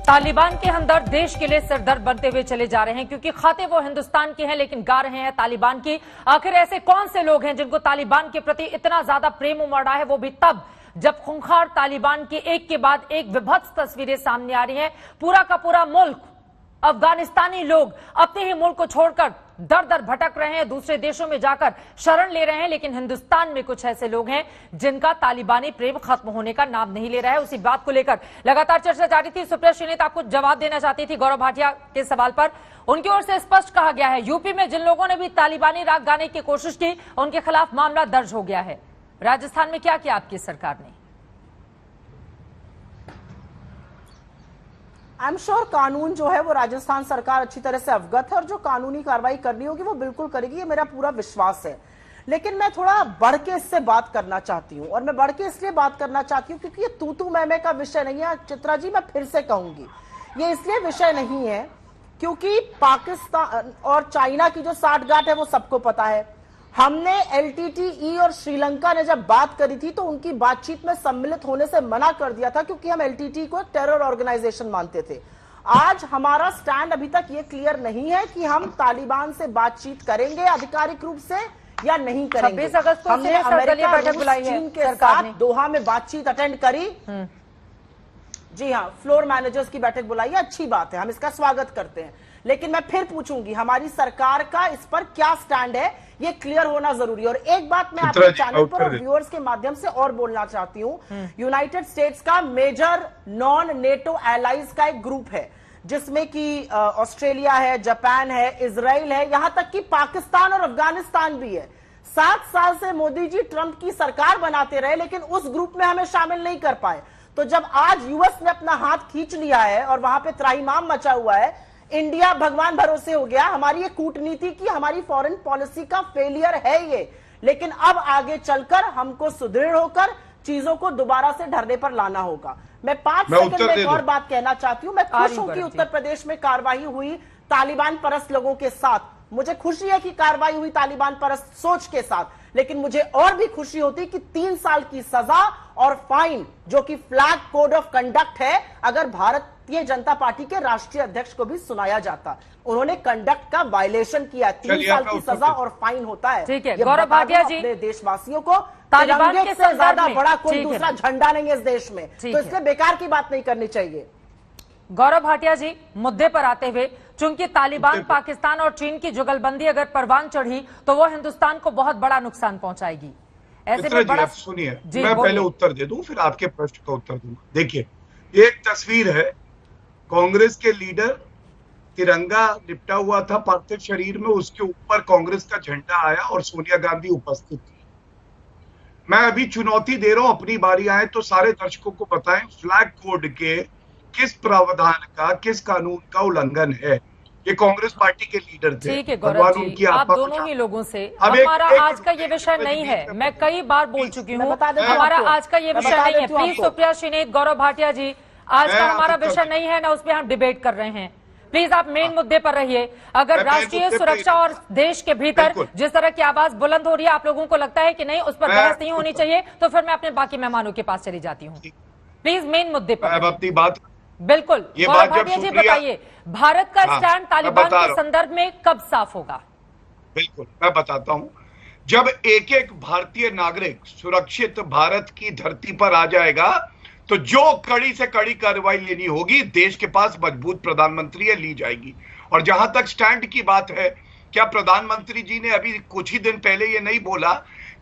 तालिबान के हमदर्द देश के लिए सिरदर्द बनते हुए चले जा रहे हैं, क्योंकि खाते वो हिंदुस्तान के हैं लेकिन गा रहे हैं तालिबान की। आखिर ऐसे कौन से लोग हैं जिनको तालिबान के प्रति इतना ज्यादा प्रेम उमड़ रहा है, वो भी तब जब खूंखार तालिबान की एक के बाद एक विभत्स तस्वीरें सामने आ रही हैं। पूरा का पूरा मुल्क, अफगानिस्तानी लोग अपने ही मुल्क को छोड़कर दर दर भटक रहे हैं, दूसरे देशों में जाकर शरण ले रहे हैं, लेकिन हिंदुस्तान में कुछ ऐसे लोग हैं जिनका तालिबानी प्रेम खत्म होने का नाम नहीं ले रहा है। उसी बात को लेकर लगातार चर्चा जारी थी। सुप्रिया श्रीनेत आपको जवाब देना चाहती थी गौरव भाटिया के सवाल पर। उनकी ओर से स्पष्ट कहा गया है, यूपी में जिन लोगों ने भी तालिबानी राग गाने की कोशिश की उनके खिलाफ मामला दर्ज हो गया है। राजस्थान में क्या किया आपकी सरकार ने? आई एम श्योर कानून जो है वो राजस्थान सरकार अच्छी तरह से अवगत है और जो कानूनी कार्रवाई करनी होगी वो बिल्कुल करेगी, ये मेरा पूरा विश्वास है। लेकिन मैं थोड़ा बढ़ के इससे बात करना चाहती हूँ, और मैं बढ़ के इसलिए बात करना चाहती हूँ क्योंकि ये तू मैं का विषय नहीं है। चित्रा जी, मैं फिर से कहूंगी, ये इसलिए विषय नहीं है क्योंकि पाकिस्तान और चाइना की जो साठगांठ है वो सबको पता है। हमने LTTE और श्रीलंका ने जब बात करी थी तो उनकी बातचीत में सम्मिलित होने से मना कर दिया था, क्योंकि हम LTTE को एक टेरर ऑर्गेनाइजेशन मानते थे। आज हमारा स्टैंड अभी तक ये क्लियर नहीं है कि हम तालिबान से बातचीत करेंगे आधिकारिक रूप से या नहीं करेंगे। 26 अगस्त को हमने अमेरिका, रूस, चीन के साथ दोहा में बातचीत अटेंड करी। जी हाँ, फ्लोर मैनेजर्स की बैठक बुलाई है, अच्छी बात है, हम इसका स्वागत करते हैं। लेकिन मैं फिर पूछूंगी, हमारी सरकार का इस पर क्या स्टैंड है, ये क्लियर होना जरूरी है। और एक बात मैं आपके चैनल पर और व्यूअर्स के माध्यम से और बोलना चाहती हूँ। यूनाइटेड स्टेट्स का मेजर नॉन नेटो एलाइज का एक ग्रुप है, जिसमें कि ऑस्ट्रेलिया है, जापान है, इजराइल है, यहां तक कि पाकिस्तान और अफगानिस्तान भी है। 7 साल से मोदी जी ट्रंप की सरकार बनाते रहे, लेकिन उस ग्रुप में हमें शामिल नहीं कर पाए। तो जब आज यूएस ने अपना हाथ खींच लिया है और वहां पे त्राहिमाम मचा हुआ है, इंडिया भगवान भरोसे हो गया। हमारी ये कूटनीति की, हमारी फॉरेन पॉलिसी का फेलियर है ये। लेकिन अब आगे चलकर हमको सुदृढ़ होकर चीजों को दोबारा से ढरने पर लाना होगा। मैं 5 सेकंड में एक और बात कहना चाहती हूँ। मैं खुश हूं कि उत्तर प्रदेश में कार्रवाई हुई तालिबान परस्त लोगों के साथ। मुझे खुशी है कि कार्रवाई हुई तालिबान परस्त सोच के साथ, लेकिन मुझे और भी खुशी होती कि 3 साल की सजा और फाइन, जो कि फ्लैग कोड ऑफ कंडक्ट है, अगर भारतीय जनता पार्टी के राष्ट्रीय अध्यक्ष को भी सुनाया जाता। उन्होंने कंडक्ट का वायलेशन किया, 3 साल की सजा और फाइन होता है। ठीक है गौरव भाटिया जी, देशवासियों को तालिबान के से ज्यादा बड़ा कोई दूसरा झंडा नहीं है इस देश में, तो इसलिए बेकार की बात नहीं करनी चाहिए। गौरव भाटिया जी, मुद्दे पर आते हुए, चूंकि तालिबान, पाकिस्तान और चीन की जुगलबंदी अगर परवान चढ़ी तो वो हिंदुस्तान को बहुत बड़ा नुकसान पहुंचाएगी। ऐसे में बड़ा, सुनिए, मैं पहले उत्तर दे दूं फिर आपके प्रश्न का उत्तर दूंगा। देखिए, एक तस्वीर है, कांग्रेस के लीडर, तिरंगा लिपटा हुआ था पार्थिव शरीर में, उसके ऊपर कांग्रेस का झंडा आया और सोनिया गांधी उपस्थित थी। मैं अभी चुनौती दे रहा हूं, अपनी बारी आए तो सारे दर्शकों को बताएं फ्लैग कोड के किस प्रावधान का, किस कानून का उल्लंघन है। ये कांग्रेस पार्टी के लीडर थे। ठीक है गौरव जी, आप दोनों ही लोगों से, हमारा आज का ये विषय नहीं है, मैं कई बार बोल चुकी हूँ, हमारा आज का ये विषय नहीं है। प्लीज सुप्रिया श्रीनेत, गौरव भाटिया जी, आज का हमारा विषय नहीं है ना, उस पर हम डिबेट कर रहे हैं। प्लीज आप मेन मुद्दे पर रहिए। अगर राष्ट्रीय सुरक्षा और देश के भीतर जिस तरह की आवाज बुलंद हो रही है, आप लोगों को लगता है कि नहीं, उस पर बहस नहीं होनी चाहिए, तो फिर मैं अपने बाकी मेहमानों के पास चली जाती हूँ। प्लीज मेन मुद्दे पर अपनी बात। बिल्कुल गौरव भाटिया जी, बताइए, भारत का स्टैंड तालिबान के संदर्भ में कब साफ होगा? बिल्कुल, मैं बताता हूं। जब एक एक भारतीय नागरिक सुरक्षित भारत की धरती पर आ जाएगा तो जो कड़ी से कड़ी कार्रवाई लेनी होगी, देश के पास मजबूत प्रधानमंत्री है, ली जाएगी। और जहां तक स्टैंड की बात है, क्या प्रधानमंत्री जी ने अभी कुछ ही दिन पहले ये नहीं बोला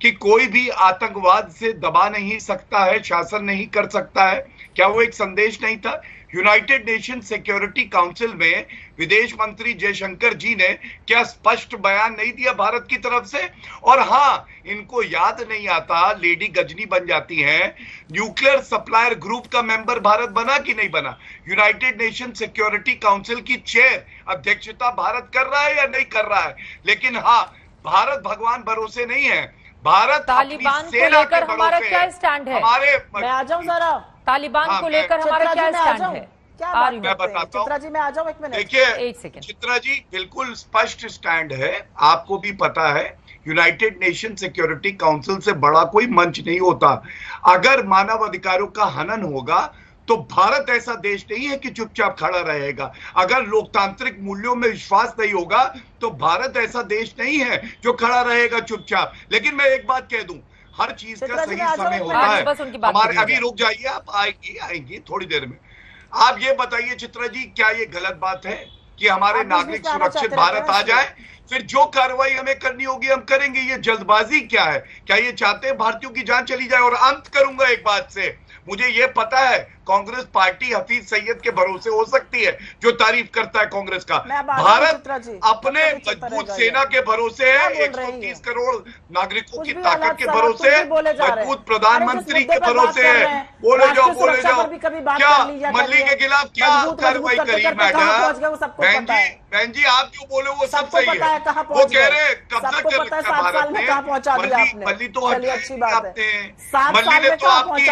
कि कोई भी आतंकवाद से दबा नहीं सकता है, शासन नहीं कर सकता है? क्या वो एक संदेश नहीं था? यूनाइटेड नेशन सिक्योरिटी काउंसिल में विदेश मंत्री जयशंकर जी ने क्या स्पष्ट बयान नहीं दिया भारत की तरफ से? और हाँ, इनको याद नहीं आता, लेडी गजनी बन जाती हैं, न्यूक्लियर सप्लायर ग्रुप का मेंबर भारत बना कि नहीं बना? यूनाइटेड नेशन सिक्योरिटी काउंसिल की चेयर अध्यक्षता भारत कर रहा है या नहीं कर रहा है? लेकिन हाँ, भारत भगवान भरोसे नहीं है, भारत तालिबान को लेकर हमारा क्या स्टैंड है? मैं आ जाऊं जरा, तालिबान को लेकर हमारा क्या स्टैंड है? क्या मैं बताता हूं। चित्रा जी, मैं आ जाऊं, एक मिनट। देखिए चित्रा जी, बिल्कुल स्पष्ट स्टैंड है, आपको भी पता है, यूनाइटेड नेशन सिक्योरिटी काउंसिल से बड़ा कोई मंच नहीं होता। अगर मानव अधिकारों का हनन होगा तो भारत ऐसा देश नहीं है कि चुपचाप खड़ा रहेगा। अगर लोकतांत्रिक मूल्यों में विश्वास नहीं होगा तो भारत ऐसा देश नहीं है जो खड़ा रहेगा चुपचाप। लेकिन मैं एक बात कह दूं, हर चीज का सही समय होता है। हमारे अभी रुक जाइए, आप आएंगी थोड़ी देर में। आप ये बताइए चित्रा जी, क्या ये गलत बात है कि हमारे नागरिक सुरक्षित भारत आ जाए? फिर जो कार्रवाई हमें करनी होगी हम करेंगे। ये जल्दबाजी क्या है? क्या ये चाहते हैं भारतीयों की जान चली जाए? और अंत करूंगा एक बात से, मुझे ये पता है कांग्रेस पार्टी हफीज सैयद के भरोसे हो सकती है, जो तारीफ करता है कांग्रेस का। भारत अपने मजबूत सेना के भरोसे है, 130 करोड़ नागरिकों की ताकत के भरोसे है, मजबूत प्रधानमंत्री के भरोसे है। बोले जाओ बोले जाओ। क्या मल्ली के खिलाफ क्या कार्रवाई करी मैडम? बहन जी आप जो बोले वो सब सही है। वो कह रहे कब्जा कर रखा है भारत ने। मल्ली तो अच्छी बात है, मल्ली ने तो आपकी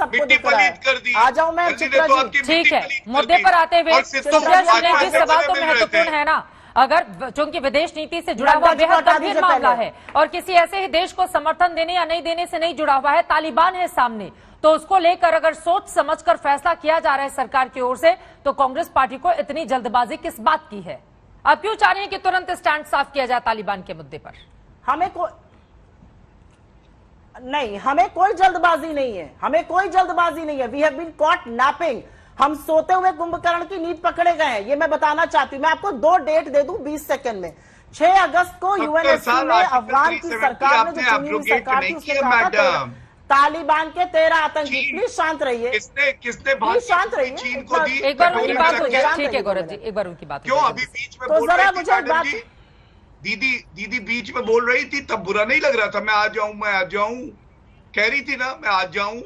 मिट्टी पलीत कर दी। आ जाऊं मैं चित्रा जी। ठीक है, मुद्दे पर आते हुए सवाल तो महत्वपूर्ण है ना। अगर चूंकि विदेश नीति से जुड़ा हुआ बेहद गंभीर मामला है और किसी ऐसे ही देश को समर्थन देने या नहीं देने से नहीं जुड़ा हुआ है, तालिबान है सामने, तो उसको लेकर अगर सोच समझकर फैसला किया जा रहा है सरकार की ओर से, तो कांग्रेस पार्टी को इतनी जल्दबाजी किस बात की है? आप क्यों चाह रहे हैं कि तुरंत स्टैंड साफ किया जाए तालिबान के मुद्दे पर? हमें कोई जल्दबाजी नहीं है, हमें कोई जल्दबाजी नहीं है। We have been caught napping. हम सोते हुए कुंभकर्ण की नींद पकड़े गए हैं, ये मैं बताना चाहती हूँ। मैं आपको 2 डेट दे दूं 20 सेकंड में। 6 अगस्त को यूएनएससी में अफगान की सरकार ने, जो चुनी हुई सरकार थी, उसने कहा था तालिबान के 13 आतंकी। प्लीज शांत रहिए, किसने शांत रहिए। चीन को दी? एक बार उनकी बात हो जाए। ठीक है गौरव जी, एक बार उनकी बात क्यों अभी बीच में तो जरा मुझे बात। दीदी बीच में बोल रही थी तब बुरा नहीं लग रहा था? मैं आ जाऊं कह रही थी ना, मैं आ जाऊं।